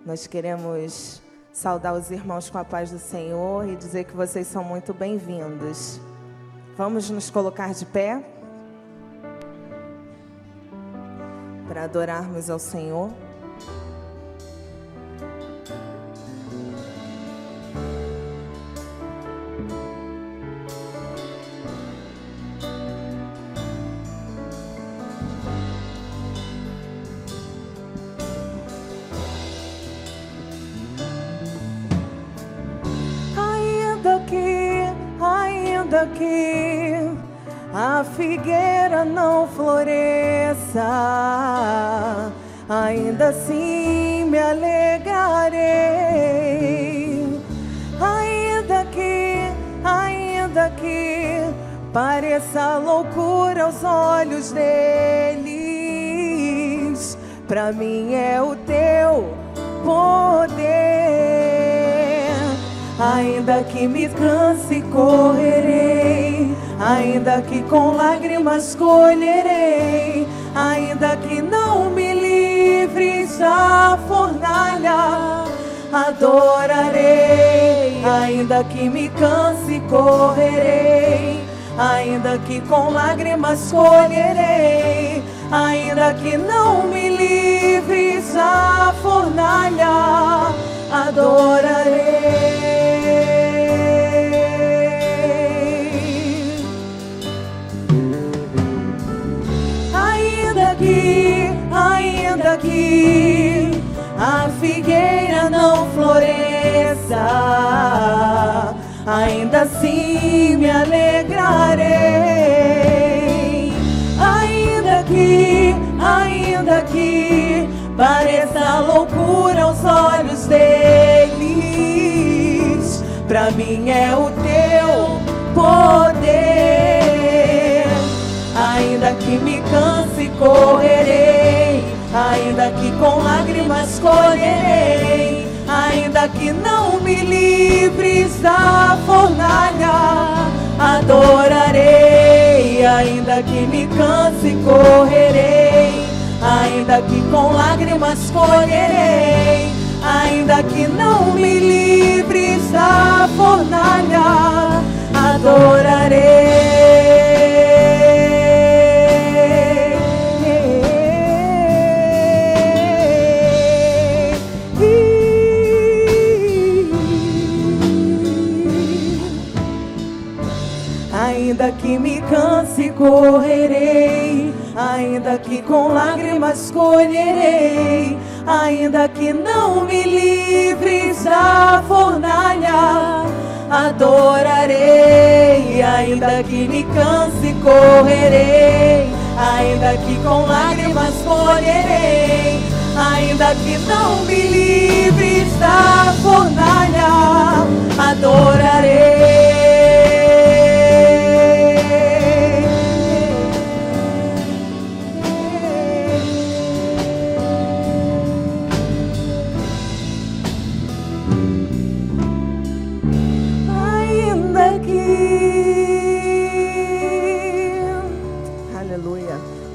Nós queremos saudar os irmãos com a paz do Senhor e dizer que vocês são muito bem-vindos. Vamos nos colocar de pé para adorarmos ao Senhor. Ainda que a figueira não floresça, ainda assim me alegrarei. Ainda que pareça loucura aos olhos deles, pra mim é o teu poder. Ainda que me canse, correrei. Ainda que com lágrimas colherei. Ainda que não me livres da fornalha, adorarei. Ainda que me canse, correrei. Ainda que com lágrimas colherei. Ainda que não me livres da fornalha, adorarei. Ainda que a figueira não floresça, ainda assim me alegrarei. Ainda que pareça loucura aos olhos deles, pra mim é o teu poder. Ainda que me canse, correrei. Ainda que com lágrimas colherei. Ainda que não me livres da fornalha, adorarei. Ainda que me canse, correrei. Ainda que com lágrimas colherei. Ainda que não me livres da fornalha, adorarei. Ainda que me canse, correrei. Ainda que com lágrimas colherei. Ainda que não me livres da fornalha, adorarei. Ainda que me canse, correrei. Ainda que com lágrimas colherei. Ainda que não me livres da fornalha, adorarei.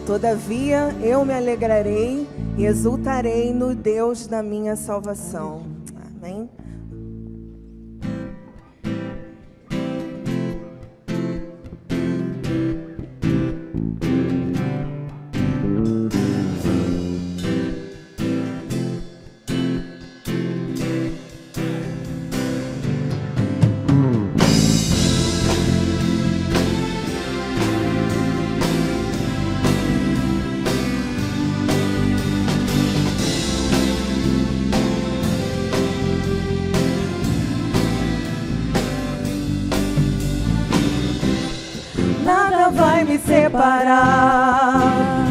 Todavia eu me alegrarei e exultarei no Deus da minha salvação. Amém? Vai me separar,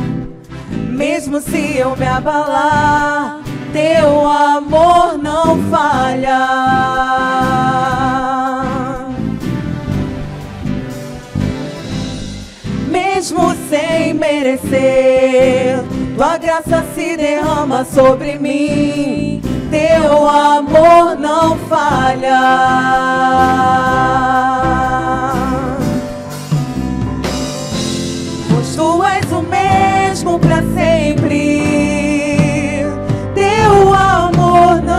mesmo se eu me abalar, teu amor não falha. Mesmo sem merecer, tua graça se derrama sobre mim, teu amor não falha. Tu és o mesmo para sempre, teu amor não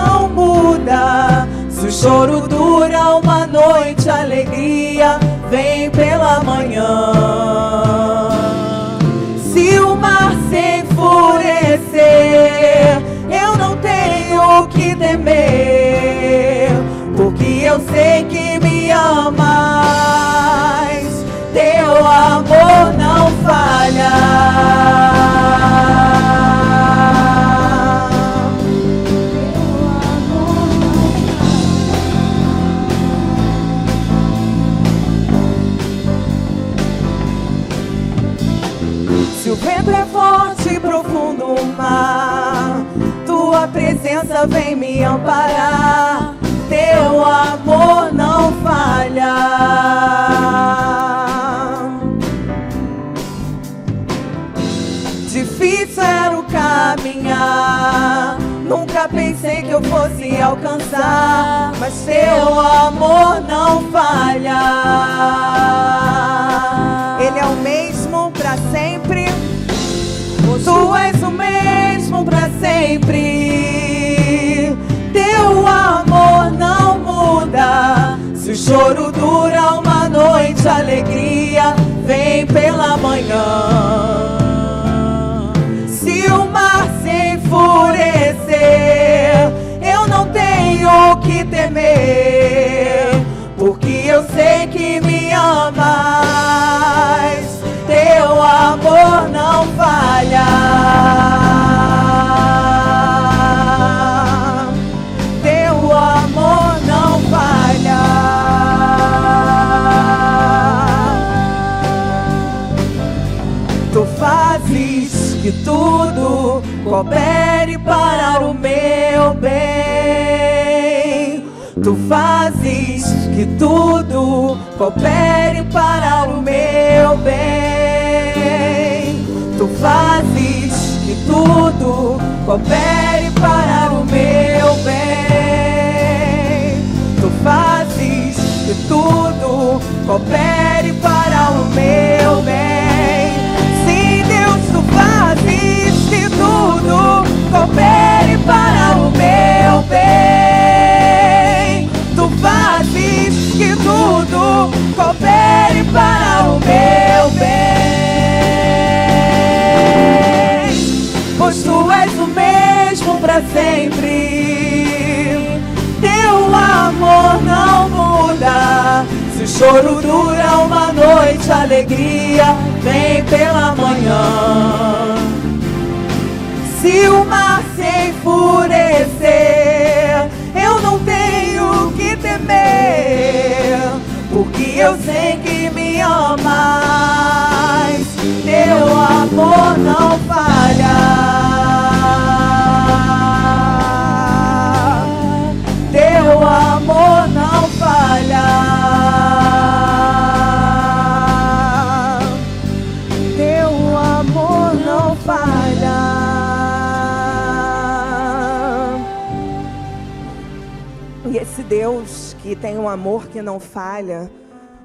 alegria vem pela manhã. Se o mar se enfurecer, eu não tenho que temer, porque eu sei que me amas. Teu amor não falha. Se o vento é forte e profundo o mar, tua presença vem me amparar. Teu amor não falha. Difícil era o caminhar, nunca pensei que eu fosse alcançar, mas teu amor não falha. Ele é o mesmo para sempre. Tu és o mesmo para sempre. Teu amor não muda. Se o choro dura uma noite, a alegria vem pela manhã. Se o mar se enfurecer, eu não tenho que temer, porque eu sei que me amas. Teu amor não falha. Teu amor não falha. Tu fazes que tudo coopere para o meu bem. Tu fazes que tudo coopere para o meu bem. Tu fazes que tudo coopere para o meu bem. Tu fazes que tudo coopere para o meu bem. Sim, Deus, tu fazes que tudo coopere para o meu bem. Tu fazes que tudo coopere para o meu bem. Pois tu és o mesmo para sempre. Teu amor não muda. Se o choro dura uma noite, a alegria vem pela manhã. Se o mar se enfurecer, eu não tenho que temer, porque eu sei que me amas. Teu amor não falha. Teu amor não falha. Teu amor não falha. E esse Deus que tem um amor que não falha,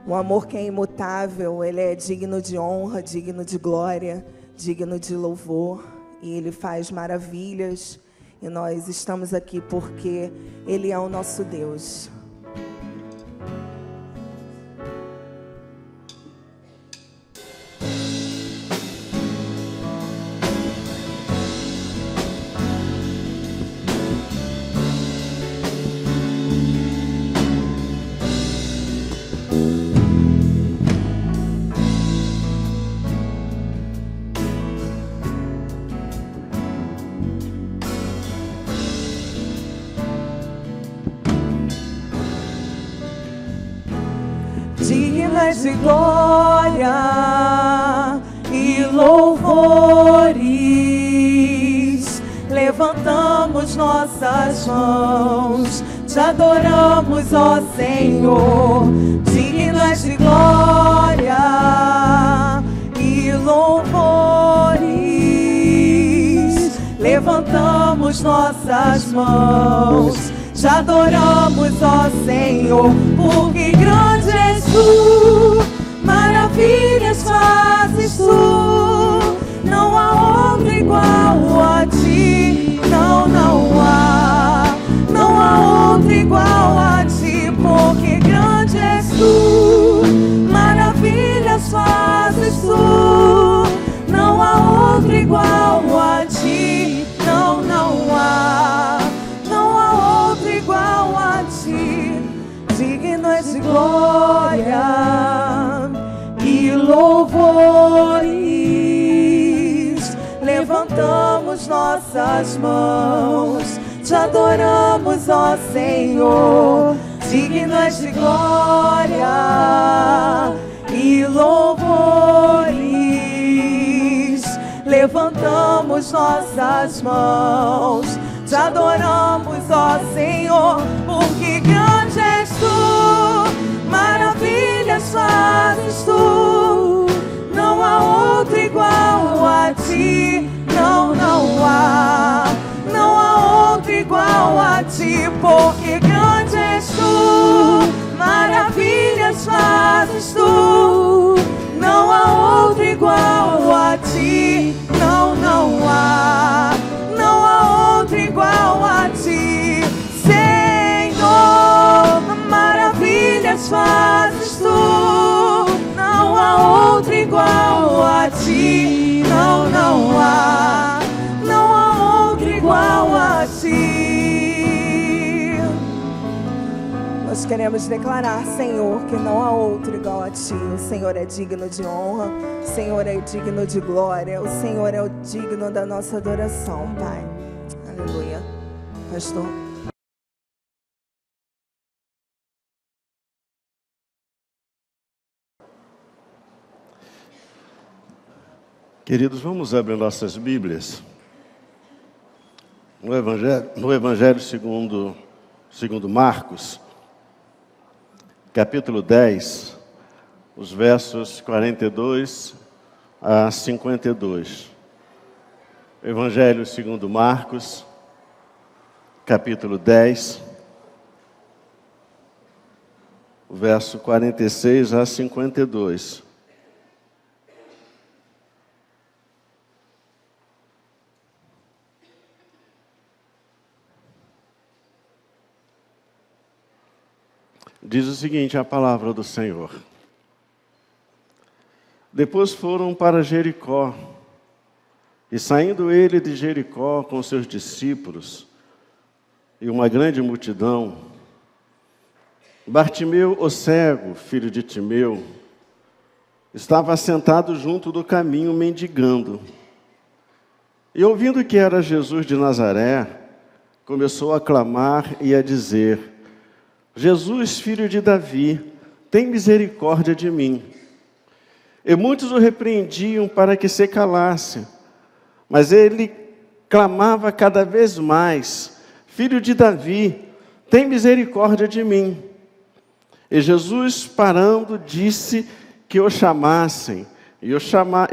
um amor que é imutável, Ele é digno de honra, digno de glória, digno de louvor. E Ele faz maravilhas. E nós estamos aqui porque Ele é o nosso Deus. Dignas de glória e louvores, levantamos nossas mãos, te adoramos, ó Senhor. Dignas de glória e louvores, levantamos nossas mãos, te adoramos, ó Senhor, porque grande és tu, maravilhas fazes tu, não há outro igual a ti, não há outro igual a ti, porque grande és tu, nossas mãos, te adoramos, ó Senhor. Digno és de glória e louvores. Levantamos nossas mãos, te adoramos, ó Senhor, porque grande és tu, maravilhas fazes tu, não há outro igual a ti, não há outro igual a ti, porque grande és tu, maravilhas fazes tu, não há outro igual a ti, não há outro igual a ti, Senhor, maravilhas fazes tu, não há outro igual a ti, não há outro igual a ti. Nós queremos declarar, Senhor, que não há outro igual a ti. O Senhor é digno de honra, o Senhor é digno de glória, o Senhor é o digno da nossa adoração, Pai. Aleluia. Pastor. Queridos, vamos abrir nossas Bíblias no Evangelho segundo Marcos, capítulo 10, os versos 42 a 52. Evangelho segundo Marcos, capítulo 10, o verso 46 a 52. Diz o seguinte, a palavra do Senhor. Depois foram para Jericó, e saindo ele de Jericó com seus discípulos e uma grande multidão, Bartimeu, o cego, filho de Timeu, estava sentado junto do caminho mendigando. E ouvindo que era Jesus de Nazaré, começou a clamar e a dizer: Jesus, filho de Davi, tem misericórdia de mim. E muitos o repreendiam para que se calasse, mas ele clamava cada vez mais: Filho de Davi, tem misericórdia de mim. E Jesus, parando, disse que o chamassem, e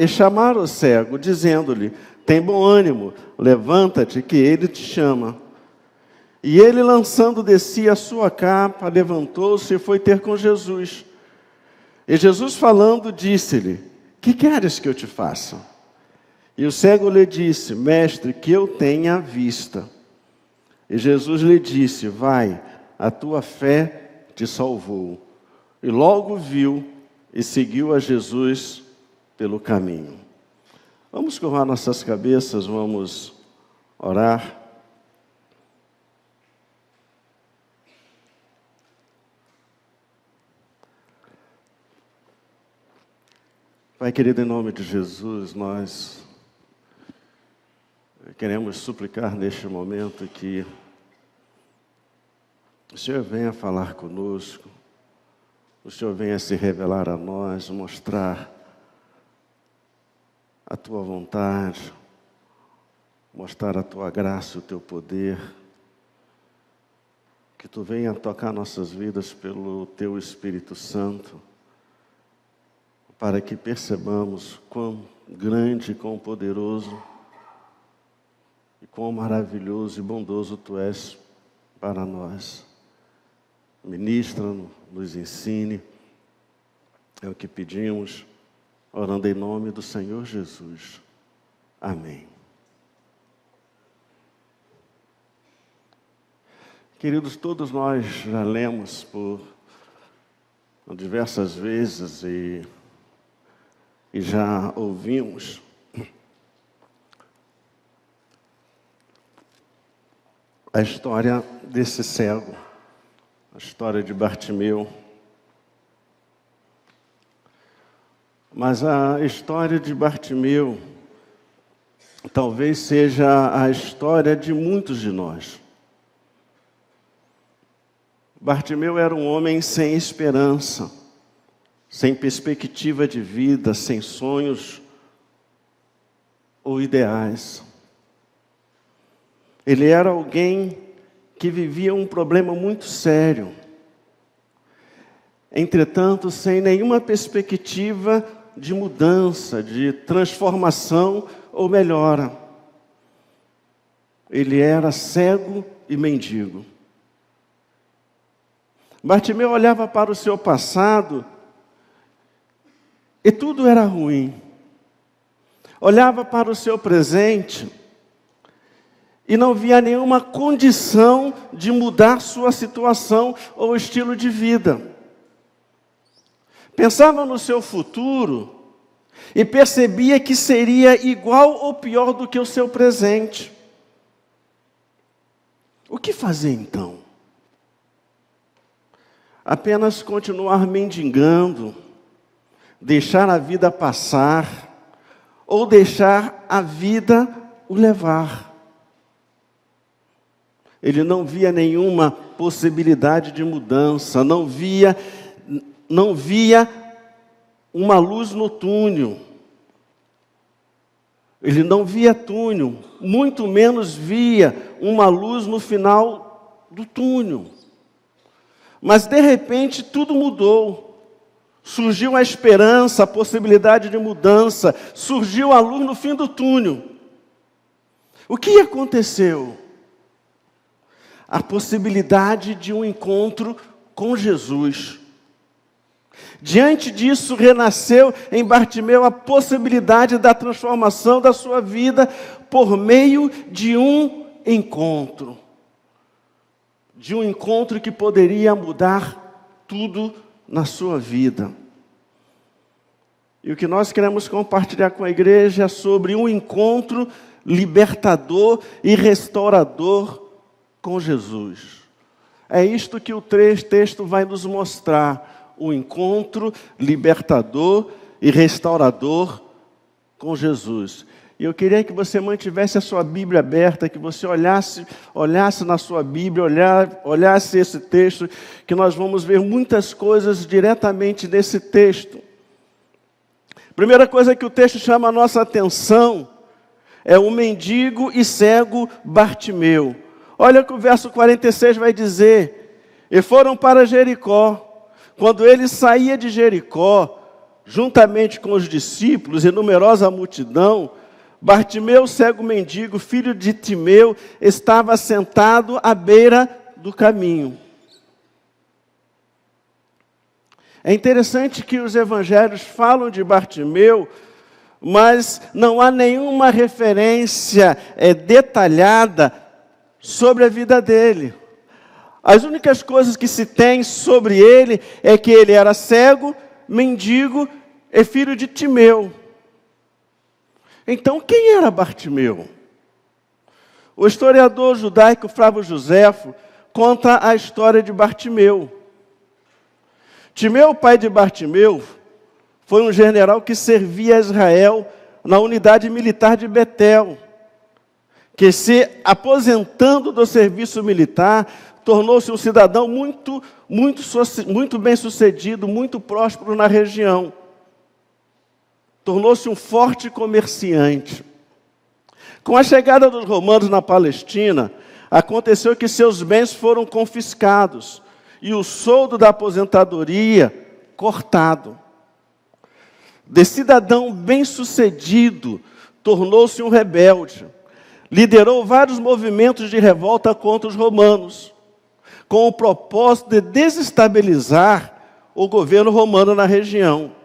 chamaram o cego, dizendo-lhe: tem bom ânimo, levanta-te, que ele te chama. E ele, lançando de si a sua capa, levantou-se e foi ter com Jesus. E Jesus, falando, disse-lhe: que queres que eu te faça? E o cego lhe disse: Mestre, que eu tenha vista. E Jesus lhe disse: vai, a tua fé te salvou. E logo viu e seguiu a Jesus pelo caminho. Vamos curvar nossas cabeças, vamos orar. Pai querido, em nome de Jesus, nós queremos suplicar neste momento que o Senhor venha falar conosco, o Senhor venha se revelar a nós, mostrar a Tua vontade, mostrar a Tua graça, o Teu poder, que Tu venha tocar nossas vidas pelo Teu Espírito Santo, para que percebamos quão grande, quão poderoso, e quão maravilhoso e bondoso Tu és para nós. Ministra, nos ensine, é o que pedimos, orando em nome do Senhor Jesus. Amém. Queridos, todos nós já lemos por diversas vezes e já ouvimos a história desse cego, a história de Bartimeu. Mas a história de Bartimeu talvez seja a história de muitos de nós. Bartimeu era um homem sem esperança, sem perspectiva de vida, sem sonhos ou ideais. Ele era alguém que vivia um problema muito sério. Entretanto, sem nenhuma perspectiva de mudança, de transformação ou melhora. Ele era cego e mendigo. Bartimeu olhava para o seu passado e tudo era ruim. Olhava para o seu presente e não via nenhuma condição de mudar sua situação ou estilo de vida. Pensava no seu futuro e percebia que seria igual ou pior do que o seu presente. O que fazer então? Apenas continuar mendigando, deixar a vida passar, ou deixar a vida o levar. Ele não via nenhuma possibilidade de mudança, não via uma luz no túnel. Ele não via túnel, muito menos via uma luz no final do túnel. Mas de repente tudo mudou. Surgiu a esperança, a possibilidade de mudança, surgiu a luz no fim do túnel. O que aconteceu? A possibilidade de um encontro com Jesus. Diante disso, renasceu em Bartimeu a possibilidade da transformação da sua vida por meio de um encontro. De um encontro que poderia mudar tudo na sua vida. E o que nós queremos compartilhar com a igreja é sobre um encontro libertador e restaurador com Jesus. É isto que o texto vai nos mostrar. O encontro libertador e restaurador com Jesus. E eu queria que você mantivesse a sua Bíblia aberta, que você olhasse na sua Bíblia, olhasse esse texto, que nós vamos ver muitas coisas diretamente nesse texto. Primeira coisa que o texto chama a nossa atenção é o mendigo e cego Bartimeu. Olha o que o verso 46 vai dizer. E foram para Jericó. Quando ele saía de Jericó, juntamente com os discípulos e numerosa multidão, Bartimeu, cego mendigo, filho de Timeu, estava sentado à beira do caminho. É interessante que os evangelhos falam de Bartimeu, mas não há nenhuma referência detalhada sobre a vida dele. As únicas coisas que se tem sobre ele é que ele era cego, mendigo e filho de Timeu. Então, quem era Bartimeu? O historiador judaico Flávio Joséfo conta a história de Bartimeu. Timeu, pai de Bartimeu, foi um general que servia a Israel na unidade militar de Betel, que se aposentando do serviço militar, tornou-se um cidadão muito bem sucedido, muito próspero na região. Tornou-se um forte comerciante. Com a chegada dos romanos na Palestina, aconteceu que seus bens foram confiscados e o soldo da aposentadoria cortado. De cidadão bem-sucedido, tornou-se um rebelde. Liderou vários movimentos de revolta contra os romanos, com o propósito de desestabilizar o governo romano na região.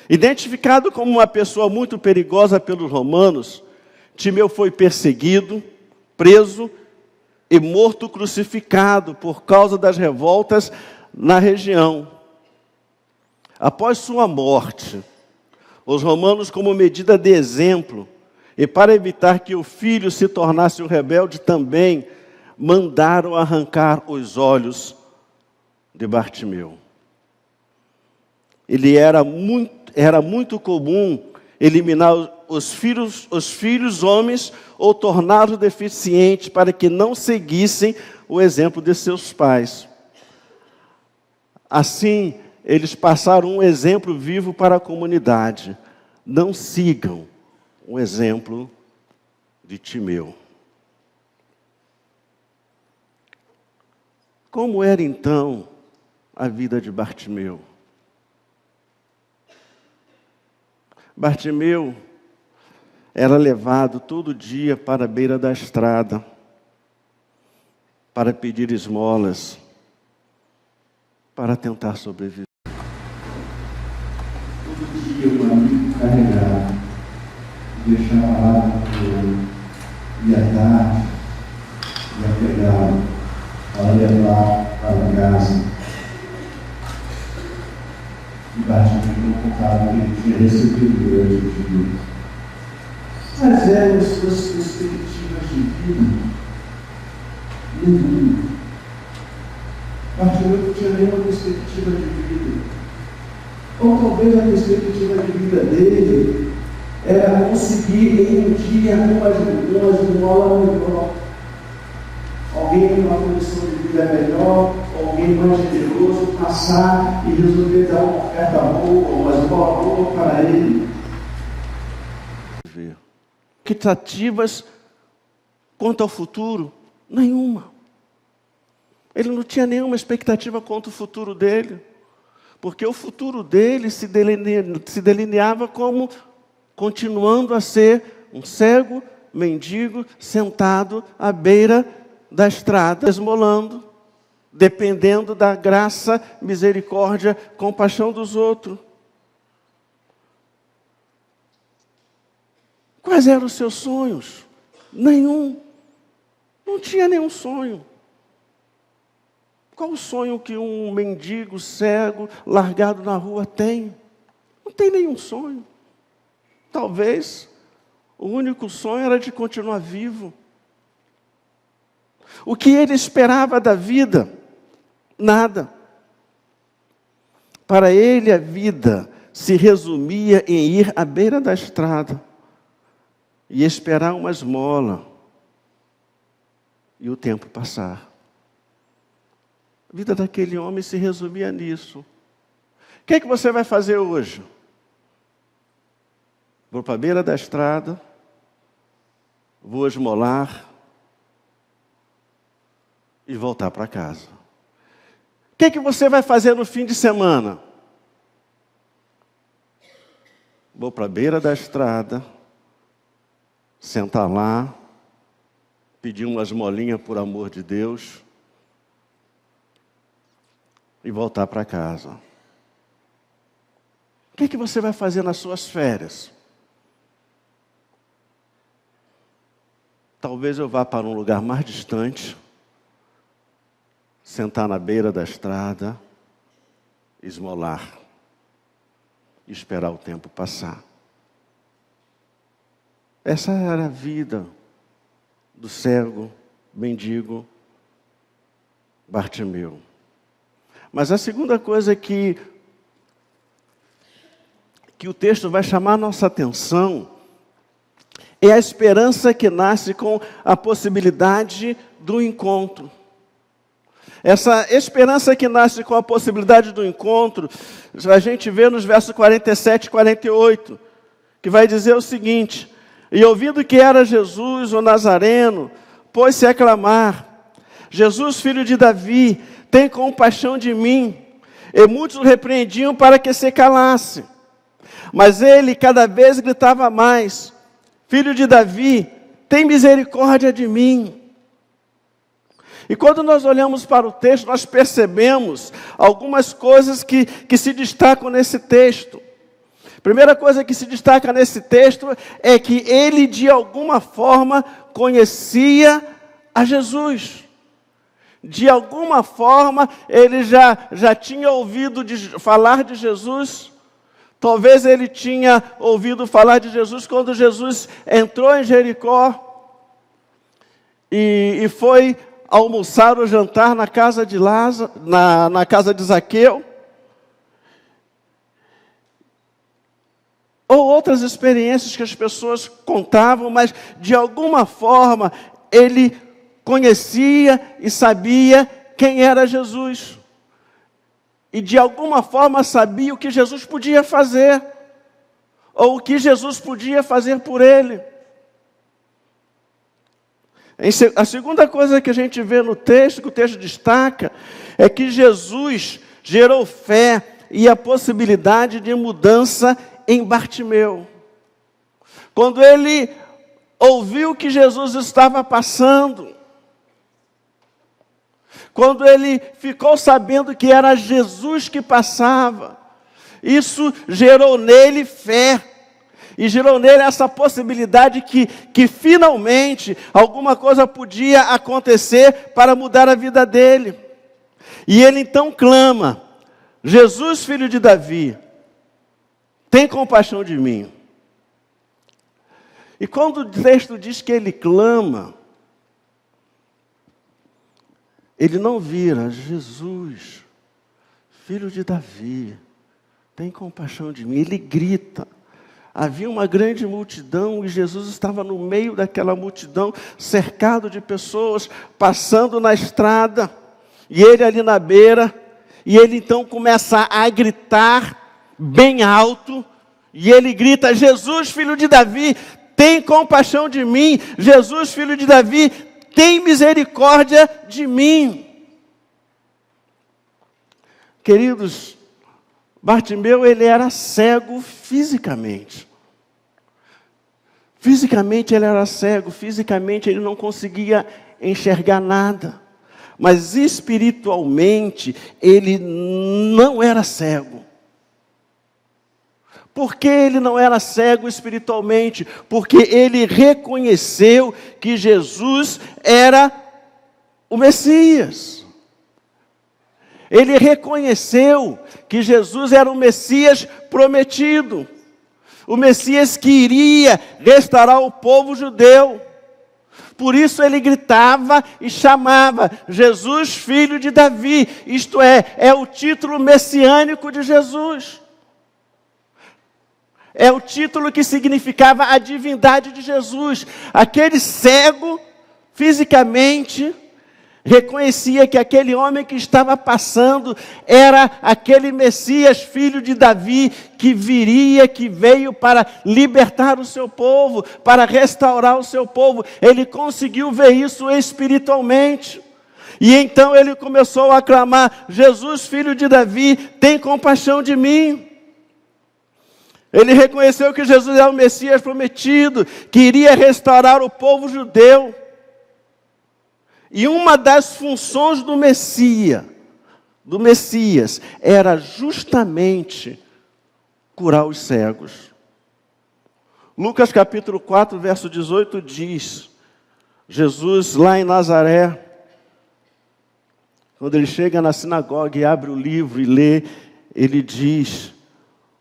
Identificado como uma pessoa muito perigosa pelos romanos, Timeu foi perseguido, preso e morto crucificado por causa das revoltas na região. Após sua morte, os romanos, como medida de exemplo, e para evitar que o filho se tornasse um rebelde também, mandaram arrancar os olhos de Bartimeu. Era muito comum eliminar os filhos homens ou torná-los deficientes para que não seguissem o exemplo de seus pais. Assim, eles passaram um exemplo vivo para a comunidade. Não sigam o exemplo de Timeu. Como era então a vida de Bartimeu? Bartimeu era levado todo dia para a beira da estrada para pedir esmolas, para tentar sobreviver. Todo dia o amigo carregava, deixava lá no outro, ia dar, ia pegá-lo, para levar para casa. E Bartimeu contava que ele tinha recebido durante o dia. Mas eram as suas perspectivas de vida. Nenhuma. Bartimeu não tinha nenhuma perspectiva de vida. Ou talvez a perspectiva de vida dele era conseguir em um dia uma esmola melhor. Alguém com uma condição de vida melhor, alguém mais generoso, passar e resolver dar uma oferta boa, uma esmola boa para ele. Expectativas quanto ao futuro? Nenhuma. Ele não tinha nenhuma expectativa quanto ao futuro dele, porque o futuro dele se delineava como continuando a ser um cego, mendigo, sentado à beira da estrada, esmolando, dependendo da graça, misericórdia, compaixão dos outros. Quais eram os seus sonhos? Nenhum. Não tinha nenhum sonho. Qual o sonho que um mendigo cego, largado na rua tem? Não tem nenhum sonho. Talvez o único sonho era de continuar vivo. O que ele esperava da vida? Nada. Para ele a vida se resumia em ir à beira da estrada e esperar uma esmola e o tempo passar. A vida daquele homem se resumia nisso. O que é que você vai fazer hoje? Vou para a beira da estrada, vou esmolar e voltar para casa. O que é que você vai fazer no fim de semana? Vou para a beira da estrada, sentar lá, pedir uma esmolinha por amor de Deus e voltar para casa. O que é que você vai fazer nas suas férias? Talvez eu vá para um lugar mais distante, sentar na beira da estrada, esmolar e esperar o tempo passar. Essa era a vida do cego, mendigo, Bartimeu. Mas a segunda coisa que o texto vai chamar a nossa atenção é a esperança que nasce com a possibilidade do encontro. Essa esperança que nasce com a possibilidade do encontro, a gente vê nos versos 47 e 48, que vai dizer o seguinte: e ouvindo que era Jesus, o Nazareno, pôs-se a clamar: Jesus, filho de Davi, tem compaixão de mim. E muitos o repreendiam para que se calasse. Mas ele cada vez gritava mais: Filho de Davi, tem misericórdia de mim. E quando nós olhamos para o texto, nós percebemos algumas coisas que se destacam nesse texto. Primeira coisa que se destaca nesse texto é que ele, de alguma forma, conhecia a Jesus. De alguma forma, ele já tinha ouvido falar de Jesus. Talvez ele tinha ouvido falar de Jesus quando Jesus entrou em Jericó e foi almoçar ou jantar na casa de Lázaro, na casa de Zaqueu. ou outras experiências que as pessoas contavam, mas de alguma forma ele conhecia e sabia quem era Jesus. E de alguma forma sabia o que Jesus podia fazer, ou o que Jesus podia fazer por ele. A segunda coisa que a gente vê no texto, que o texto destaca, é que Jesus gerou fé e a possibilidade de mudança em Bartimeu. Quando ele ouviu que Jesus estava passando, quando ele ficou sabendo que era Jesus que passava, isso gerou nele fé. E gerou nele essa possibilidade que finalmente alguma coisa podia acontecer para mudar a vida dele. E ele então clama: Jesus, filho de Davi, tem compaixão de mim. E quando o texto diz que ele clama, ele não vira: Jesus, filho de Davi, tem compaixão de mim. Ele grita. Havia uma grande multidão e Jesus estava no meio daquela multidão, cercado de pessoas, passando na estrada, e ele ali na beira, e ele então começa a gritar bem alto, e ele grita: Jesus, filho de Davi, tem compaixão de mim. Jesus, filho de Davi, tem misericórdia de mim. Queridos, Bartimeu, ele era cego fisicamente. Fisicamente ele era cego, fisicamente ele não conseguia enxergar nada. Mas espiritualmente ele não era cego. Por que ele não era cego espiritualmente? Porque ele reconheceu que Jesus era o Messias. Ele reconheceu que Jesus era o Messias prometido. O Messias que iria restaurar o povo judeu. Por isso ele gritava e chamava: Jesus, filho de Davi. Isto é o título messiânico de Jesus. É o título que significava a divindade de Jesus. Aquele cego, fisicamente, reconhecia que aquele homem que estava passando era aquele Messias, filho de Davi, que viria, que veio para libertar o seu povo, para restaurar o seu povo. Ele conseguiu ver isso espiritualmente. E então ele começou a clamar: Jesus, filho de Davi, tem compaixão de mim. Ele reconheceu que Jesus é o Messias prometido, que iria restaurar o povo judeu. E uma das funções do Messias, era justamente curar os cegos. Lucas capítulo 4, verso 18 diz: Jesus lá em Nazaré, quando ele chega na sinagoga e abre o livro e lê, ele diz: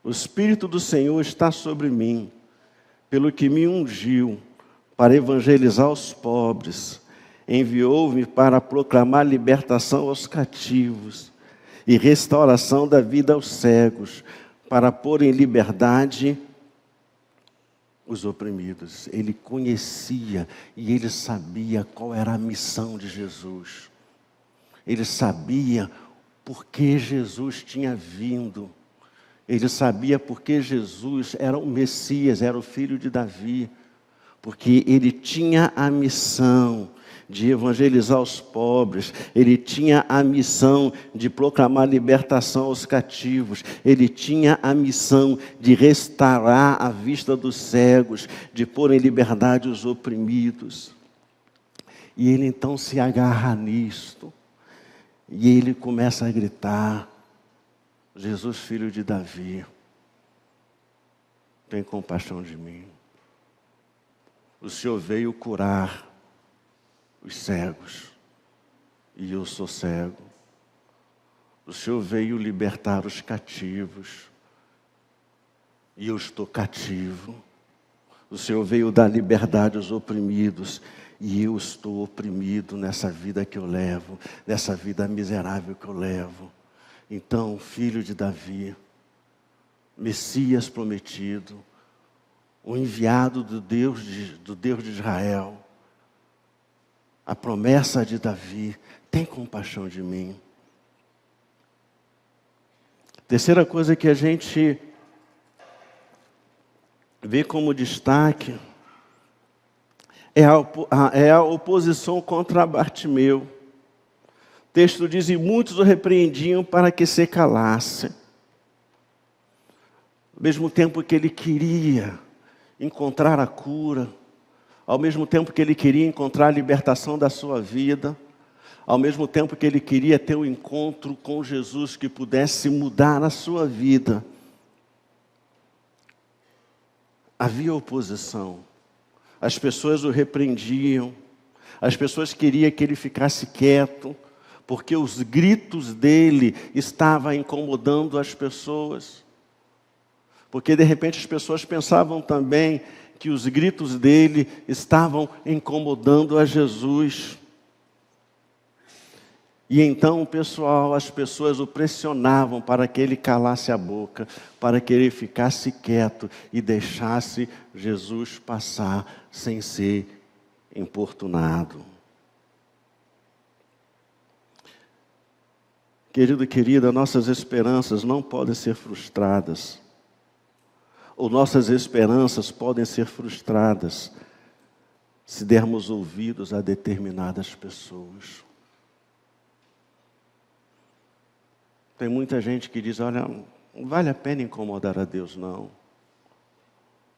o Espírito do Senhor está sobre mim, pelo que me ungiu para evangelizar os pobres. Enviou-me para proclamar libertação aos cativos e restauração da vida aos cegos, para pôr em liberdade os oprimidos. Ele conhecia e ele sabia qual era a missão de Jesus. Ele sabia por que Jesus tinha vindo. Ele sabia por que Jesus era o Messias, era o filho de Davi. Porque ele tinha a missão de evangelizar os pobres, ele tinha a missão de proclamar libertação aos cativos, ele tinha a missão de restaurar a vista dos cegos, de pôr em liberdade os oprimidos. E ele então se agarra nisto, e ele começa a gritar: Jesus, filho de Davi, tem compaixão de mim. O Senhor veio curar os cegos, e eu sou cego. O Senhor veio libertar os cativos, e eu estou cativo. O Senhor veio dar liberdade aos oprimidos, e eu estou oprimido nessa vida que eu levo, nessa vida miserável que eu levo. Então, filho de Davi, Messias prometido, o enviado do Deus de Israel, a promessa de Davi, tem compaixão de mim. Terceira coisa que a gente vê como destaque é a oposição contra Bartimeu. O texto diz: e muitos o repreendiam para que se calasse. Ao mesmo tempo que ele queria encontrar a cura, ao mesmo tempo que ele queria encontrar a libertação da sua vida, ao mesmo tempo que ele queria ter um encontro com Jesus que pudesse mudar a sua vida, havia oposição. As pessoas o repreendiam, as pessoas queriam que ele ficasse quieto, porque os gritos dele estavam incomodando as pessoas. Porque de repente as pessoas pensavam também que os gritos dele estavam incomodando a Jesus. E então, pessoal, as pessoas o pressionavam para que ele calasse a boca, para que ele ficasse quieto e deixasse Jesus passar sem ser importunado. Querido e querida, nossas esperanças não podem ser frustradas. Ou nossas esperanças podem ser frustradas se dermos ouvidos a determinadas pessoas. Tem muita gente que diz: olha, não vale a pena incomodar a Deus, não.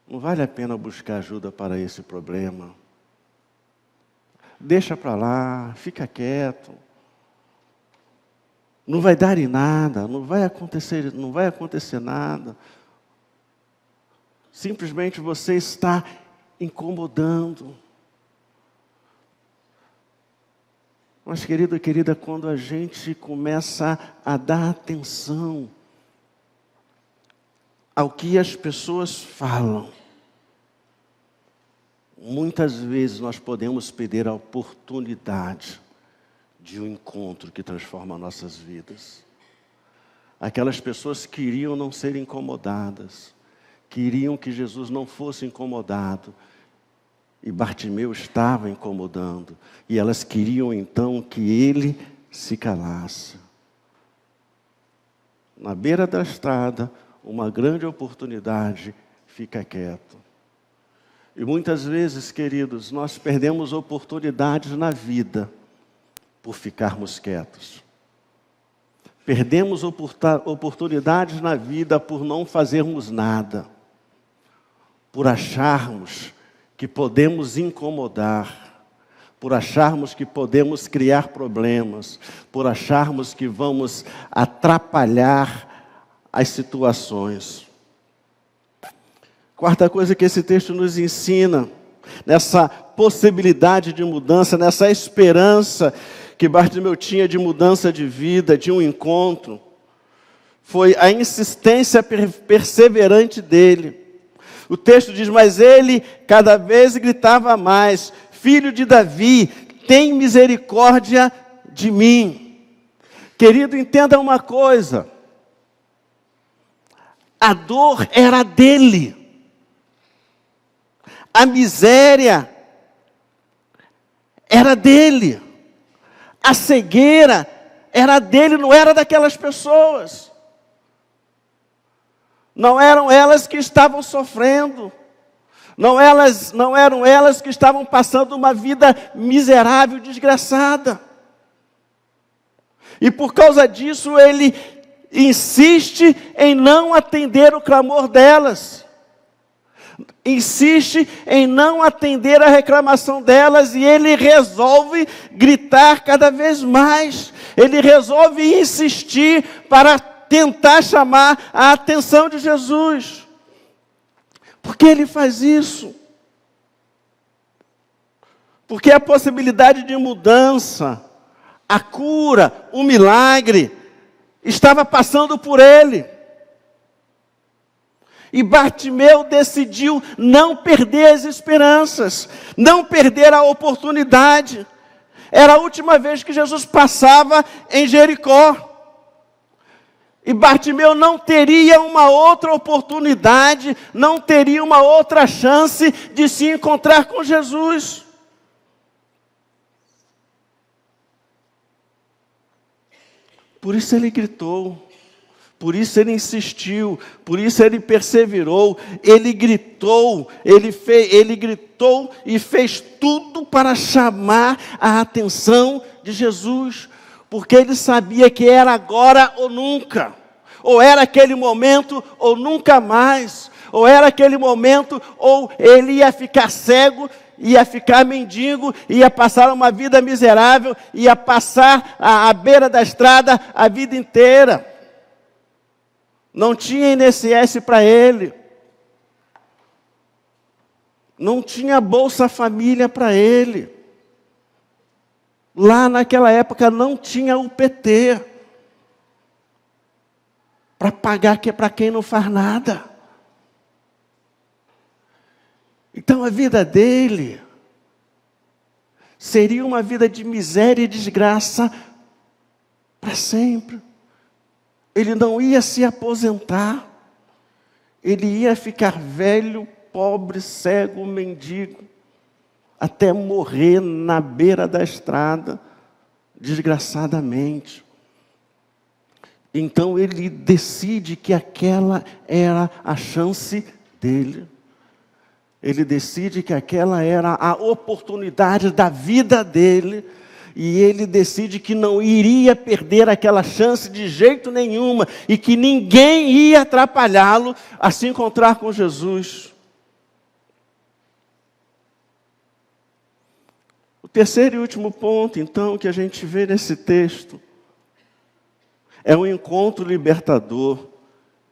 Não vale a pena buscar ajuda para esse problema. Deixa para lá, fica quieto. Não vai dar em nada, não vai acontecer nada. Simplesmente você está incomodando. Mas, querido e querida, quando a gente começa a dar atenção ao que as pessoas falam, muitas vezes nós podemos perder a oportunidade de um encontro que transforma nossas vidas. Aquelas pessoas queriam não ser incomodadas, queriam que Jesus não fosse incomodado, e Bartimeu estava incomodando, e elas queriam então que ele se calasse. Na beira da estrada, uma grande oportunidade, fica quieto. E muitas vezes, queridos, nós perdemos oportunidades na vida por ficarmos quietos. Perdemos oportunidades na vida por não fazermos nada, por acharmos que podemos incomodar, por acharmos que podemos criar problemas, por acharmos que vamos atrapalhar as situações. Quarta coisa que esse texto nos ensina, nessa possibilidade de mudança, nessa esperança que Bartimeu tinha de mudança de vida, de um encontro, foi a insistência perseverante dele. O texto diz: mas ele cada vez gritava mais: filho de Davi, tem misericórdia de mim. Querido, entenda uma coisa. A dor era dele. A miséria era dele. A cegueira era dele, não era daquelas pessoas. Não eram elas que estavam sofrendo. Não eram elas que estavam passando uma vida miserável, desgraçada. E por causa disso ele insiste em não atender o clamor delas. Insiste em não atender a reclamação delas, e ele resolve gritar cada vez mais. Ele resolve insistir para tentar chamar a atenção de Jesus. Por que ele faz isso? Porque a possibilidade de mudança, a cura, o milagre, estava passando por ele. E Bartimeu decidiu não perder as esperanças, não perder a oportunidade. Era a última vez que Jesus passava em Jericó. E Bartimeu não teria uma outra oportunidade, não teria uma outra chance de se encontrar com Jesus. Por isso ele gritou, por isso ele insistiu, por isso ele perseverou, ele gritou, ele gritou e fez tudo para chamar a atenção de Jesus, porque ele sabia que era agora ou nunca, ou era aquele momento ou nunca mais, ou era aquele momento ou ele ia ficar cego, ia ficar mendigo, ia passar uma vida miserável, ia passar à beira da estrada a vida inteira. Não tinha INSS para ele. Não tinha Bolsa Família para ele. Lá naquela época não tinha UPT. Para pagar para quem não faz nada. Então a vida dele seria uma vida de miséria e desgraça para sempre. Ele não ia se aposentar. Ele ia ficar velho, pobre, cego, mendigo, até morrer na beira da estrada, desgraçadamente. Então ele decide que aquela era a chance dele. Ele decide que aquela era a oportunidade da vida dele. E ele decide que não iria perder aquela chance de jeito nenhuma. E que ninguém ia atrapalhá-lo a se encontrar com Jesus. O terceiro e último ponto, então, que a gente vê nesse texto, é um encontro libertador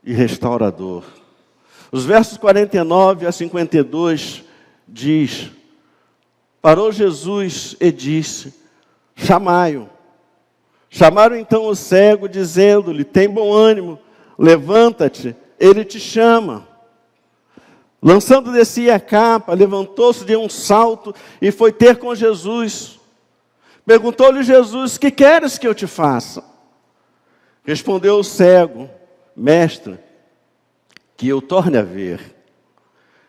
e restaurador. Os versos 49 a 52 diz: parou Jesus e disse: chamai-o. Chamaram então o cego, dizendo-lhe: tem bom ânimo, levanta-te, ele te chama. Lançando de si a capa, levantou-se de um salto e foi ter com Jesus. Perguntou-lhe Jesus: que queres que eu te faça? Respondeu o cego: mestre, que eu torne a ver.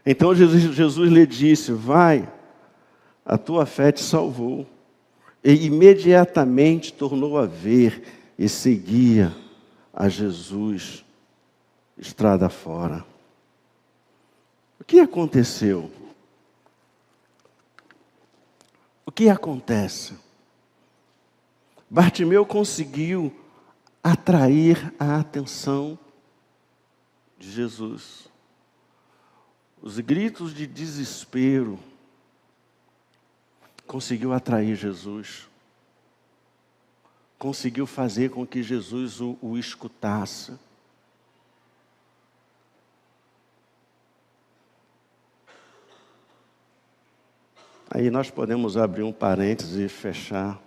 Então Jesus lhe disse: vai, a tua fé te salvou. E imediatamente tornou a ver e seguia a Jesus estrada fora. O que aconteceu? O que acontece? Bartimeu conseguiu atrair a atenção de Jesus. Os gritos de desespero conseguiu atrair Jesus. Conseguiu fazer com que Jesus o escutasse. Aí nós podemos abrir um parêntese e fechar.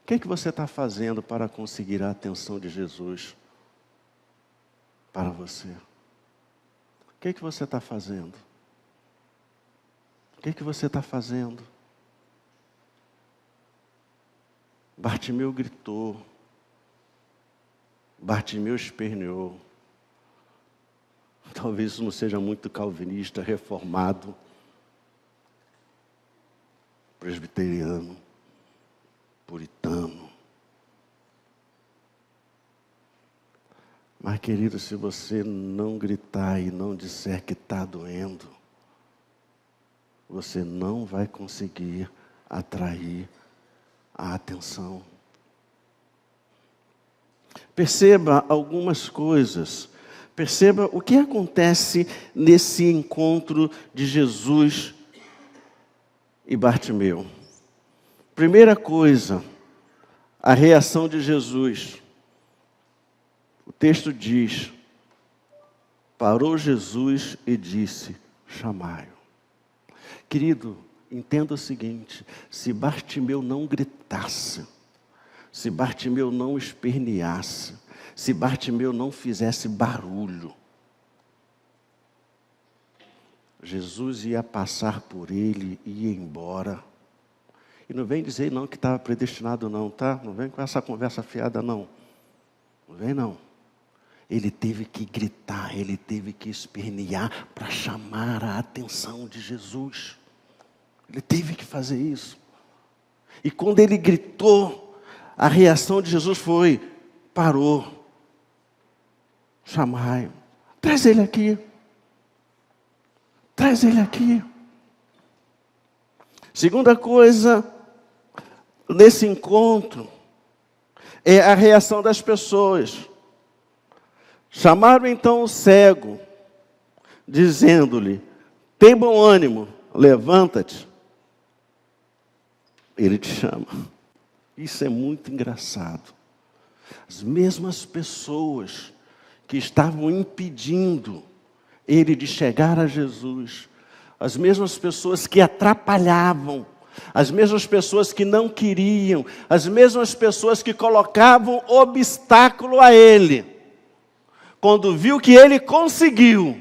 O que você está fazendo para conseguir a atenção de Jesus para você? O que você está fazendo? O que você está fazendo? Bartimeu gritou. Bartimeu esperneou. Talvez isso não seja muito calvinista, reformado, presbiteriano, puritano. Mas, querido, se você não gritar e não disser que está doendo, você não vai conseguir atrair a atenção. Perceba algumas coisas. Perceba o que acontece nesse encontro de Jesus e Bartimeu. Primeira coisa, a reação de Jesus. O texto diz: parou Jesus e disse: chamai-o. Querido, entenda o seguinte: se Bartimeu não gritasse, se Bartimeu não esperneasse, se Bartimeu não fizesse barulho, Jesus ia passar por ele e ia embora. E não vem dizer não que estava predestinado não, tá? Não vem com essa conversa fiada não. Não vem não. Ele teve que gritar, ele teve que espernear para chamar a atenção de Jesus. Ele teve que fazer isso. E quando ele gritou, a reação de Jesus foi, parou. Chamai, traz ele aqui. Traz ele aqui. Segunda coisa, nesse encontro, é a reação das pessoas. Chamaram então o cego, dizendo-lhe, tem bom ânimo, levanta-te. Ele te chama. Isso é muito engraçado. As mesmas pessoas que estavam impedindo ele de chegar a Jesus, as mesmas pessoas que atrapalhavam, as mesmas pessoas que não queriam, as mesmas pessoas que colocavam obstáculo a ele, quando viu que ele conseguiu,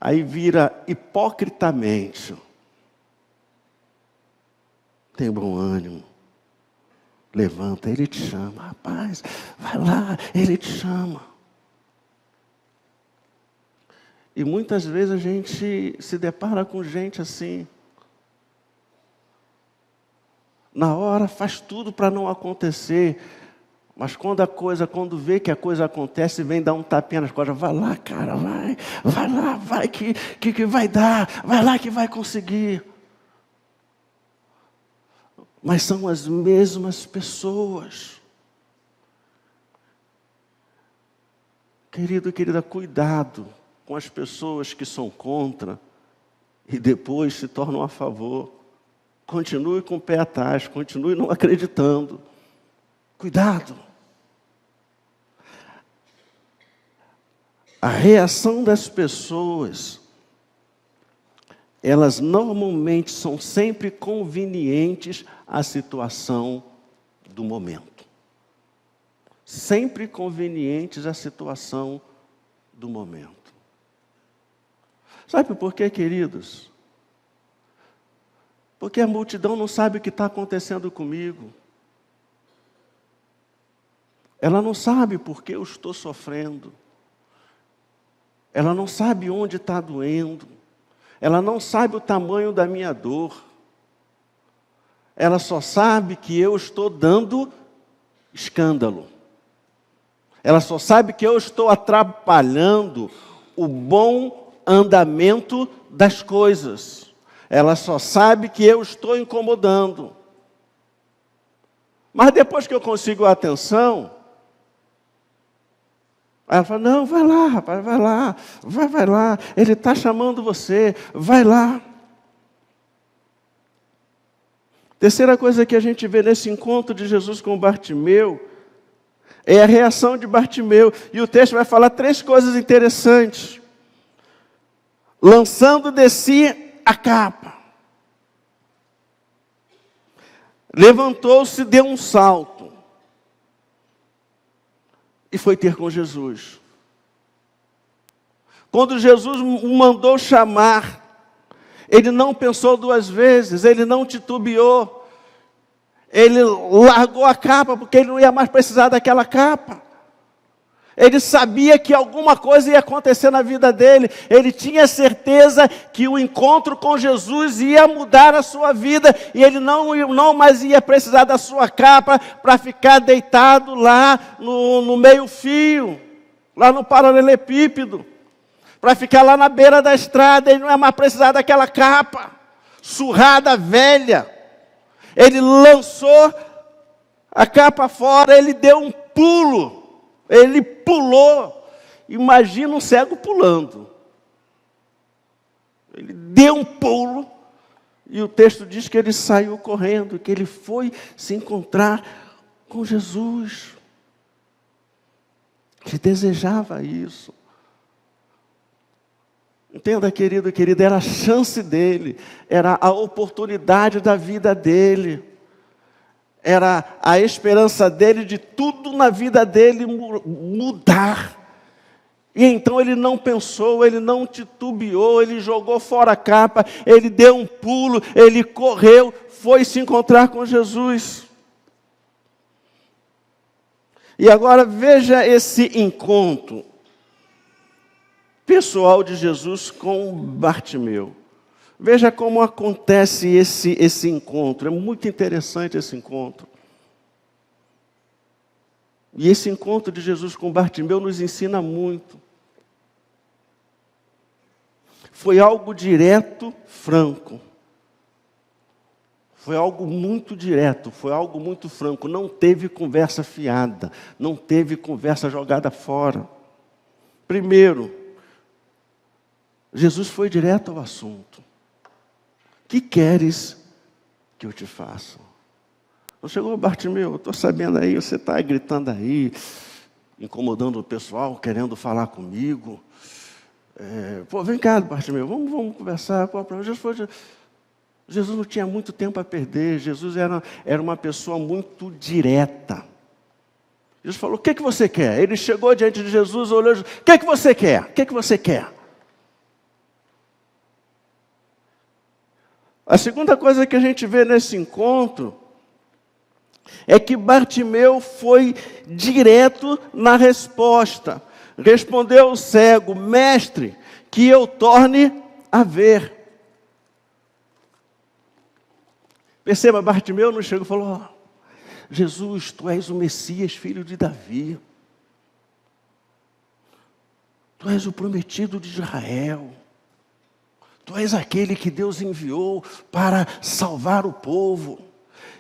aí vira hipocritamente, tem bom ânimo, levanta, ele te chama, rapaz, vai lá, ele te chama. E muitas vezes a gente se depara com gente assim. Na hora faz tudo para não acontecer. Mas quando vê que a coisa acontece, vem dar um tapinha nas costas. Vai lá, cara, vai lá, vai que vai dar. Vai lá que vai conseguir. Mas são as mesmas pessoas. Querido, querida, cuidado com as pessoas que são contra e depois se tornam a favor. Continue com o pé atrás, continue não acreditando. Cuidado. A reação das pessoas, elas normalmente são sempre convenientes à situação do momento. Sempre convenientes à situação do momento. Sabe por quê, queridos? Porque a multidão não sabe o que está acontecendo comigo. Ela não sabe por que eu estou sofrendo. Ela não sabe onde está doendo. Ela não sabe o tamanho da minha dor. Ela só sabe que eu estou dando escândalo. Ela só sabe que eu estou atrapalhando o bom andamento das coisas. Ela só sabe que eu estou incomodando. Mas depois que eu consigo a atenção, ela fala, não, vai lá, rapaz, vai lá, ele está chamando você, vai lá. Terceira coisa que a gente vê nesse encontro de Jesus com Bartimeu, é a reação de Bartimeu. E o texto vai falar 3 coisas interessantes. Lançando de si a capa. Levantou-se, deu um salto. E foi ter com Jesus. Quando Jesus o mandou chamar, ele não pensou 2 vezes, ele não titubeou. Ele largou a capa, porque ele não ia mais precisar daquela capa. Ele sabia que alguma coisa ia acontecer na vida dele. Ele tinha certeza que o encontro com Jesus ia mudar a sua vida. E ele não mais ia precisar da sua capa para ficar deitado lá no meio-fio, lá no paralelepípedo. Para ficar lá na beira da estrada. Ele não ia mais precisar daquela capa surrada, velha. Ele lançou a capa fora, ele deu um pulo. Ele pulou. Imagina um cego pulando. Ele deu um pulo. E o texto diz que ele saiu correndo, que ele foi se encontrar com Jesus. Ele desejava isso. Entenda, querido, querida, era a chance dele, era a oportunidade da vida dele, era a esperança dele de tudo na vida dele mudar. E então ele não pensou, ele não titubeou, ele jogou fora a capa, ele deu um pulo, ele correu, foi se encontrar com Jesus. E agora veja esse encontro pessoal de Jesus com Bartimeu. Veja como acontece esse encontro. É muito interessante esse encontro. E esse encontro de Jesus com Bartimeu nos ensina muito. Foi algo direto, franco. Foi algo muito direto, foi algo muito franco. Não teve conversa fiada, não teve conversa jogada fora. Primeiro, Jesus foi direto ao assunto. O que queres que eu te faça? Não chegou, Bartimeu, eu estou sabendo aí, você está gritando aí, incomodando o pessoal, querendo falar comigo. Vem cá, Bartimeu, vamos conversar. Qual é o problema? Jesus não tinha muito tempo a perder. Jesus era uma pessoa muito direta. Jesus falou, o que você quer? Ele chegou diante de Jesus, olhou, o que você quer? O que você quer? A segunda coisa que a gente vê nesse encontro é que Bartimeu foi direto na resposta. Respondeu o cego, mestre, que eu torne a ver. Perceba, Bartimeu não chegou e falou, Jesus, tu és o Messias, filho de Davi. Tu és o prometido de Israel. Tu és aquele que Deus enviou para salvar o povo.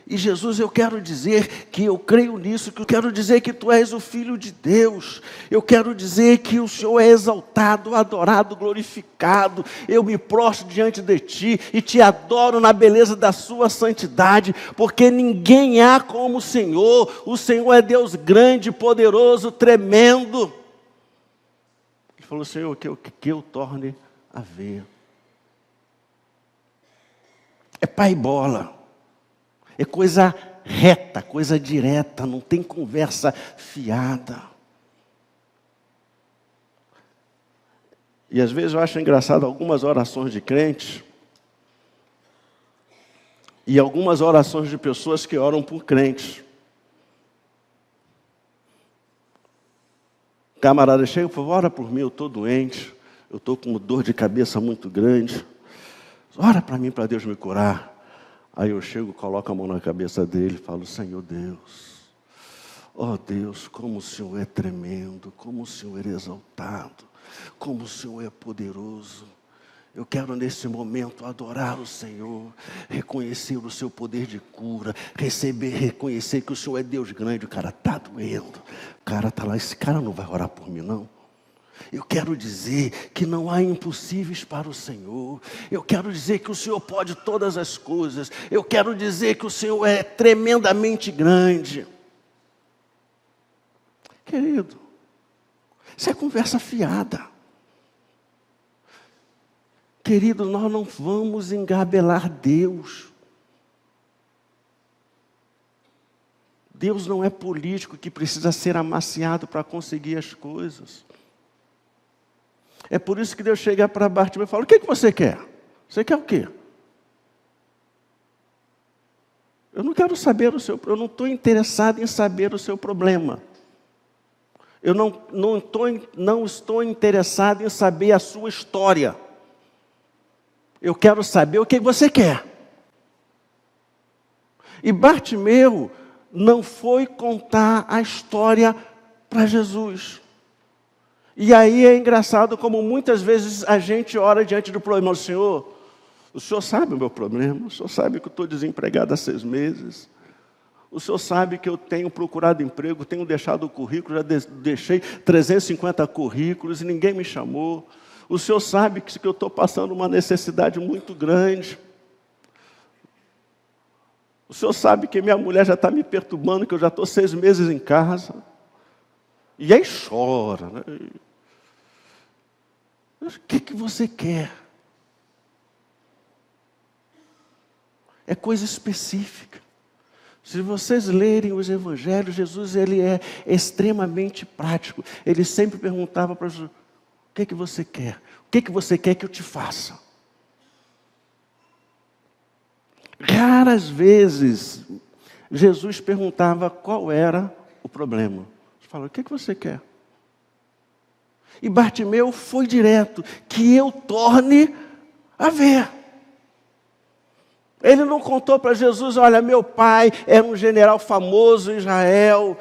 E Jesus, eu quero dizer que eu creio nisso, que eu quero dizer que tu és o Filho de Deus. Eu quero dizer que o Senhor é exaltado, adorado, glorificado. Eu me prostro diante de ti e te adoro na beleza da sua santidade, porque ninguém há como o Senhor. O Senhor é Deus grande, poderoso, tremendo. Ele falou, Senhor, que eu torne a ver. É pai bola. É coisa reta, coisa direta, não tem conversa fiada. E às vezes eu acho engraçado algumas orações de crentes e algumas orações de pessoas que oram por crentes. Camarada chega e fala, ora por mim, eu estou doente, eu estou com dor de cabeça muito grande. Ora para mim, para Deus me curar. Aí eu chego, coloco a mão na cabeça dele e falo, Senhor Deus, ó Deus, como o Senhor é tremendo, como o Senhor é exaltado, como o Senhor é poderoso. Eu quero nesse momento adorar o Senhor, reconhecer o seu poder de cura, reconhecer que o Senhor é Deus grande. O cara está doendo, o cara está lá, esse cara não vai orar por mim não. Eu quero dizer que não há impossíveis para o Senhor. Eu quero dizer que o Senhor pode todas as coisas. Eu quero dizer que o Senhor é tremendamente grande. Querido, isso é conversa fiada. Querido, nós não vamos engabelar Deus. Deus não é político que precisa ser amaciado para conseguir as coisas. É por isso que Deus chega para Bartimeu e fala, o que você quer? Você quer o quê? Eu não quero saber eu não estou interessado em saber o seu problema. Eu não estou interessado em saber a sua história. Eu quero saber o que você quer. E Bartimeu não foi contar a história para Jesus. E aí é engraçado como muitas vezes a gente ora diante do problema. Senhor, o Senhor sabe o meu problema, o Senhor sabe que eu estou desempregado há 6 meses. O Senhor sabe que eu tenho procurado emprego, tenho deixado o currículo, já deixei 350 currículos e ninguém me chamou. O Senhor sabe que eu estou passando uma necessidade muito grande. O Senhor sabe que minha mulher já está me perturbando, que eu já estou 6 meses em casa. E aí chora, né? O que você quer? É coisa específica. Se vocês lerem os evangelhos, Jesus ele é extremamente prático. Ele sempre perguntava para Jesus, o que você quer? O que você quer que eu te faça? Raras vezes, Jesus perguntava qual era o problema. Fala, o que você quer? E Bartimeu foi direto, que eu torne a ver. Ele não contou para Jesus, olha, meu pai era um general famoso em Israel,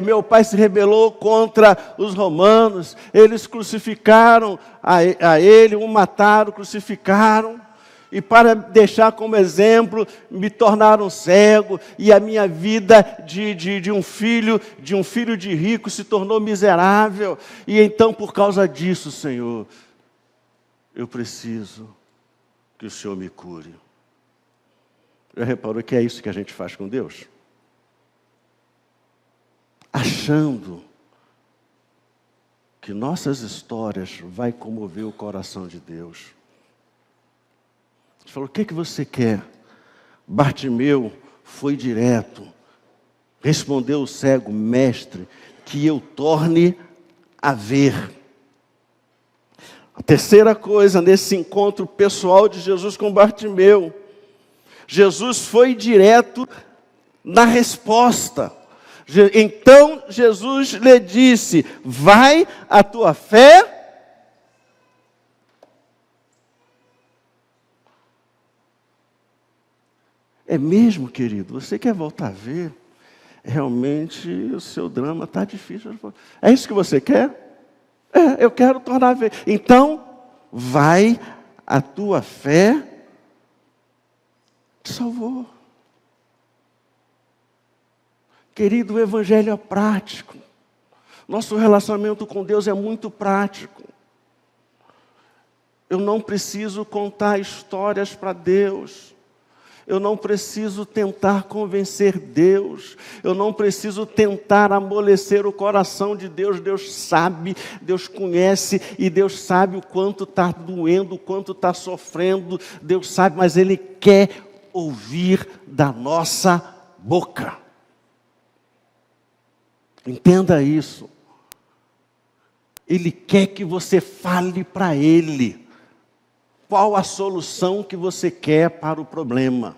meu pai se rebelou contra os romanos, eles crucificaram a ele, o mataram, crucificaram, e para deixar como exemplo, me tornaram cego, e a minha vida de um filho de rico se tornou miserável, e então por causa disso, Senhor, eu preciso que o Senhor me cure. Já reparou que é isso que a gente faz com Deus? Achando que nossas histórias vai comover o coração de Deus. Ele falou, o que você quer? Bartimeu foi direto. Respondeu o cego, mestre, que eu torne a ver. A terceira coisa nesse encontro pessoal de Jesus com Bartimeu, Jesus foi direto na resposta. Então Jesus lhe disse, vai, a tua fé. É mesmo, querido? Você quer voltar a ver? Realmente o seu drama está difícil. É isso que você quer? Eu quero tornar a ver. Então, vai, a tua fé te salvou. Querido, o evangelho é prático. Nosso relacionamento com Deus é muito prático. Eu não preciso contar histórias para Deus. Eu não preciso tentar convencer Deus. Eu não preciso tentar amolecer o coração de Deus. Deus sabe, Deus conhece e Deus sabe o quanto está doendo, o quanto está sofrendo. Deus sabe, mas Ele quer ouvir da nossa boca. Entenda isso. Ele quer que você fale para Ele qual a solução que você quer para o problema.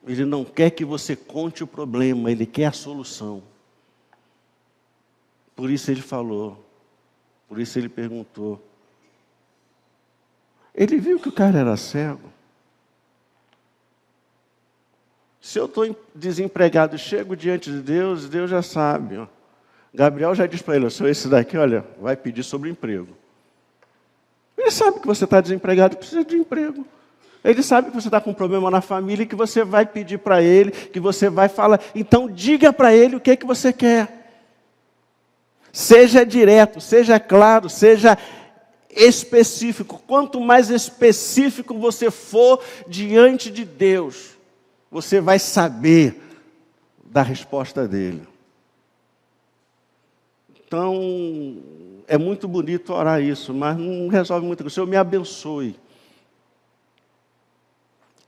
Ele não quer que você conte o problema, Ele quer a solução. Por isso Ele falou, por isso Ele perguntou. Ele viu que o cara era cego. Se eu estou desempregado e chego diante de Deus, Deus já sabe. Ó. Gabriel já diz para ele, esse daqui, olha, vai pedir sobre emprego. Ele sabe que você está desempregado e precisa de emprego. Ele sabe que você está com um problema na família e que você vai pedir para ele, que você vai falar. Então diga para ele o que você quer. Seja direto, seja claro, seja específico. Quanto mais específico você for diante de Deus, você vai saber da resposta dele. Então, é muito bonito orar isso, mas não resolve muito. O Senhor me abençoe.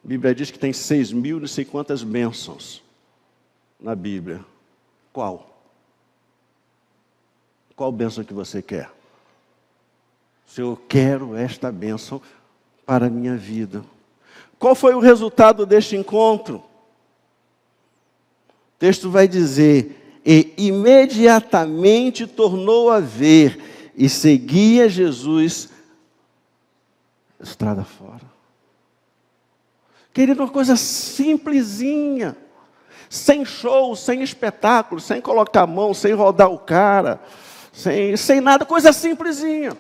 A Bíblia diz que tem 6.000 não sei quantas bênçãos na Bíblia. Qual? Qual bênção que você quer? Senhor, eu quero esta bênção para a minha vida. Qual foi o resultado deste encontro? O texto vai dizer, e imediatamente tornou a ver, e seguia Jesus estrada fora. Querido, uma coisa simplesinha, sem show, sem espetáculo, sem colocar a mão, sem rodar o cara, sem nada, coisa simplesinha.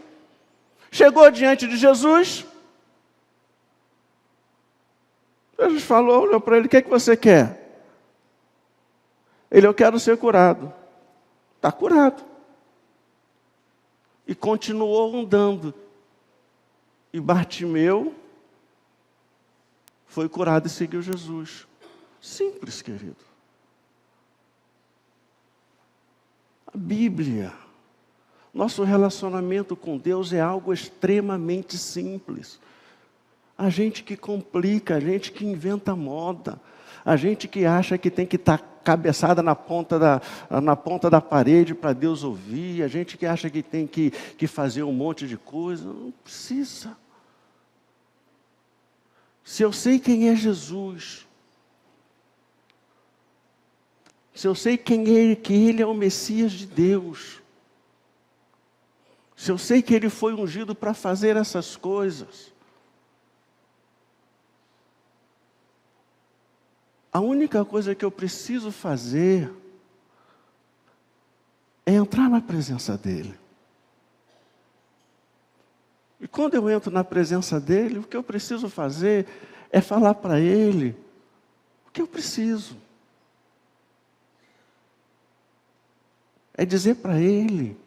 Chegou diante de Jesus, Jesus falou, olhou para ele, o que é que você quer? Ele, eu quero ser curado. Está curado. E continuou andando. E Bartimeu foi curado e seguiu Jesus. Simples, querido. A Bíblia, nosso relacionamento com Deus é algo extremamente simples. A gente que complica, a gente que inventa moda, a gente que acha que tem que estar cabeçada na ponta da parede para Deus ouvir, a gente que acha que tem que fazer um monte de coisa, não precisa. Se eu sei quem é Jesus, se eu sei quem é, que Ele é o Messias de Deus, se eu sei que Ele foi ungido para fazer essas coisas, a única coisa que eu preciso fazer é entrar na presença dEle. E quando eu entro na presença dEle, o que eu preciso fazer é falar para Ele o que eu preciso. É dizer para Ele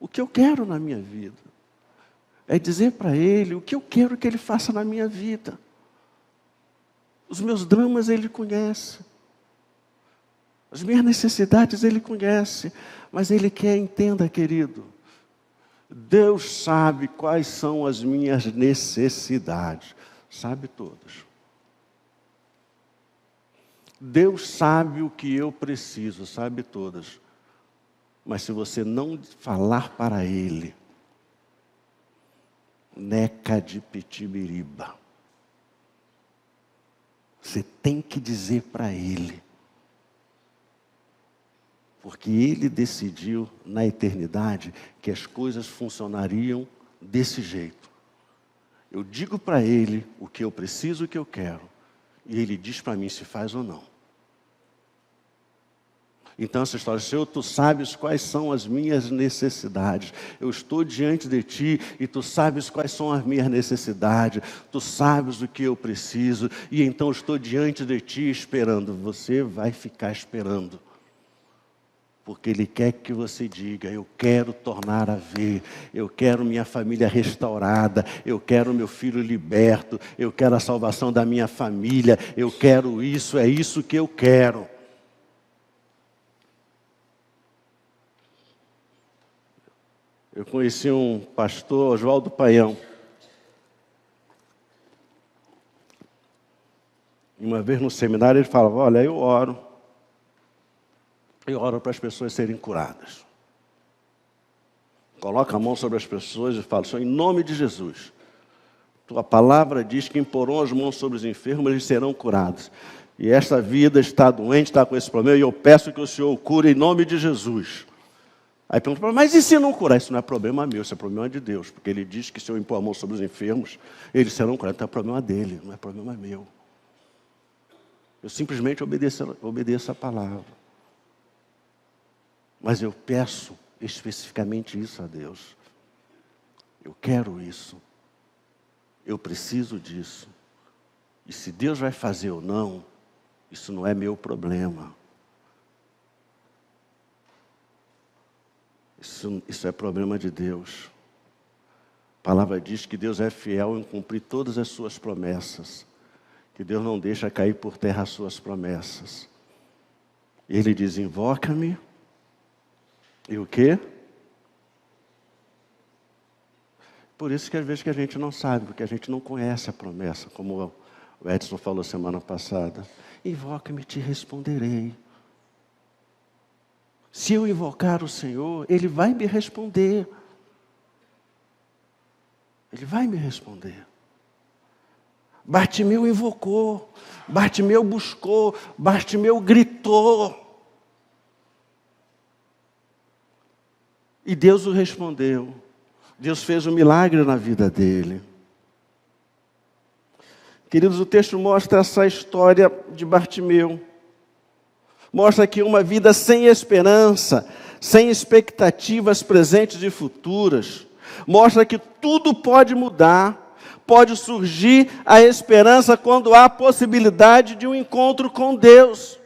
o que eu quero na minha vida. É dizer para Ele o que eu quero que Ele faça na minha vida. Os meus dramas Ele conhece. As minhas necessidades Ele conhece. Mas Ele quer, entenda, querido, Deus sabe quais são as minhas necessidades. Sabe todas. Deus sabe o que eu preciso, sabe todas. Mas se você não falar para Ele, neca de pitibiriba, você tem que dizer para Ele. Porque Ele decidiu na eternidade que as coisas funcionariam desse jeito. Eu digo para Ele o que eu preciso, o que eu quero. E Ele diz para mim se faz ou não. Então essa história, Senhor, Tu sabes quais são as minhas necessidades. Eu estou diante de Ti e Tu sabes quais são as minhas necessidades. Tu sabes o que eu preciso. E então estou diante de Ti esperando. Você vai ficar esperando. Porque Ele quer que você diga, eu quero tornar a ver, eu quero minha família restaurada, eu quero meu filho liberto, eu quero a salvação da minha família, eu quero isso, é isso que eu quero. Eu conheci um pastor, Oswaldo Paião. Uma vez no seminário ele falava, olha, eu oro para as pessoas serem curadas. Coloca a mão sobre as pessoas e fala, Senhor, em nome de Jesus, Tua palavra diz que imporão as mãos sobre os enfermos, eles serão curados. E esta vida está doente, está com esse problema, e eu peço que o Senhor o cure em nome de Jesus. Aí pergunta, mas e se não curar? Isso não é problema meu, isso é problema de Deus. Porque Ele diz que se eu impor a mão sobre os enfermos, eles serão curados. Então é problema dele, não é problema meu. Eu simplesmente obedeço a palavra. Mas eu peço especificamente isso a Deus. Eu quero isso. Eu preciso disso. E se Deus vai fazer ou não, isso não é meu problema. Isso é problema de Deus. A palavra diz que Deus é fiel em cumprir todas as suas promessas. Que Deus não deixa cair por terra as suas promessas. Ele diz, invoca-me. E o quê? Por isso que às vezes que a gente não sabe, porque a gente não conhece a promessa, como o Edson falou semana passada. Invoca-me e te responderei. Se eu invocar o Senhor, Ele vai me responder. Ele vai me responder. Bartimeu invocou, Bartimeu buscou, Bartimeu gritou. E Deus o respondeu. Deus fez um milagre na vida dele. Queridos, o texto mostra essa história de Bartimeu. Mostra que uma vida sem esperança, sem expectativas presentes e futuras. Mostra que tudo pode mudar, pode surgir a esperança quando há a possibilidade de um encontro com Deus.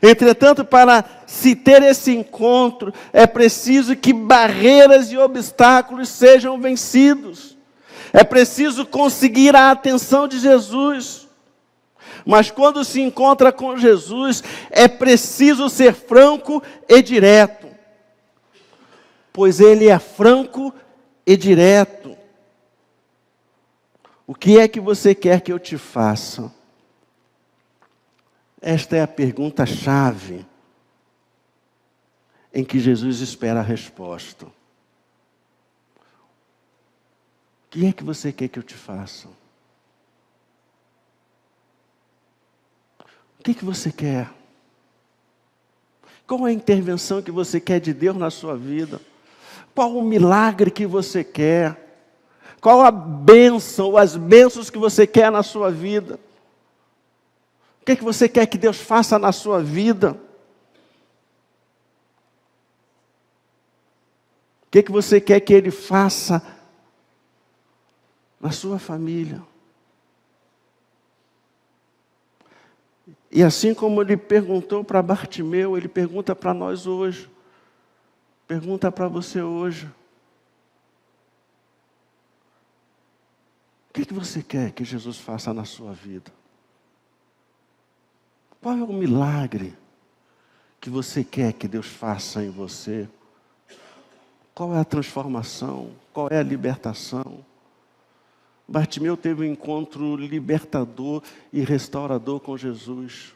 Entretanto, para se ter esse encontro, é preciso que barreiras e obstáculos sejam vencidos. É preciso conseguir a atenção de Jesus. Mas quando se encontra com Jesus, é preciso ser franco e direto. Pois Ele é franco e direto. O que é que você quer que eu te faça? Esta é a pergunta-chave em que Jesus espera a resposta. O que é que você quer que eu te faça? O que é que você quer? Qual é a intervenção que você quer de Deus na sua vida? Qual o milagre que você quer? Qual a bênção ou as bênçãos que você quer na sua vida? O que é que você quer que Deus faça na sua vida? O que é que você quer que Ele faça na sua família? E assim como Ele perguntou para Bartimeu, Ele pergunta para nós hoje. Pergunta para você hoje. O que é que você quer que Jesus faça na sua vida? Qual é o milagre que você quer que Deus faça em você? Qual é a transformação? Qual é a libertação? Bartimeu teve um encontro libertador e restaurador com Jesus.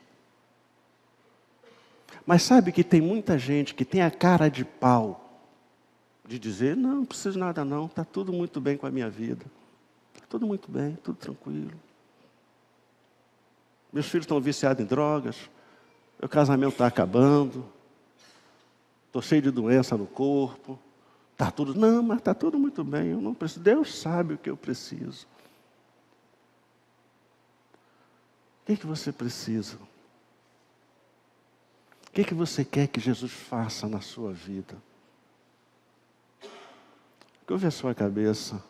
Mas sabe que tem muita gente que tem a cara de pau de dizer, não preciso de nada não, está tudo muito bem com a minha vida. Está tudo muito bem, tudo tranquilo. Meus filhos estão viciados em drogas, meu casamento está acabando, estou cheio de doença no corpo. Está tudo, não, mas está tudo muito bem, eu não preciso. Deus sabe o que eu preciso. O que é que você precisa? O que é que você quer que Jesus faça na sua vida? Curve a sua cabeça.